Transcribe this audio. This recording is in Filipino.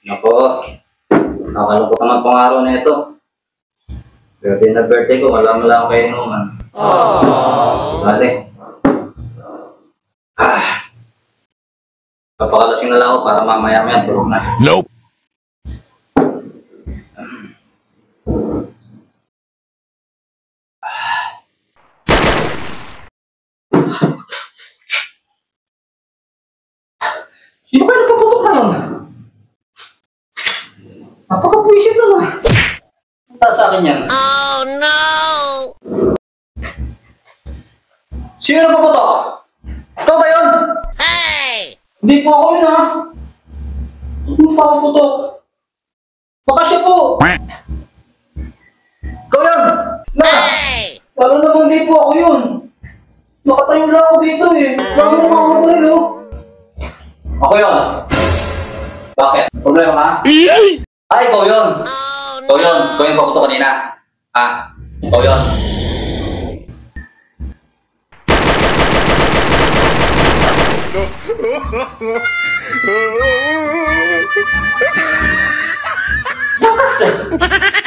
Nako, nakalungkot naman tong araw na ito. Birthday ko, wala ako kayo inuman. Bale. Papakalasing na lang ako para mamaya-maya tulog na. Nope. Sino kayo nagpaputok na yun? Napaka-puisit na na. Punta sa akin yan. Oh no! Sino nagpaputok? Ikaw ba yun? Hey! Hindi po ako yun, ha? Ano pa ako putok? Baka siya po! Ikaw yun! Na! Hey! Lalo naman hindi po ako yun! Nakatayo lang ako dito eh! Lalo naman ako kayo, no? Ako yun! Bakit? Problema ka? Ay, ikaw yun! Ikaw yun! Ikaw yung paputok kanina! Ikaw yun! Bakas eh!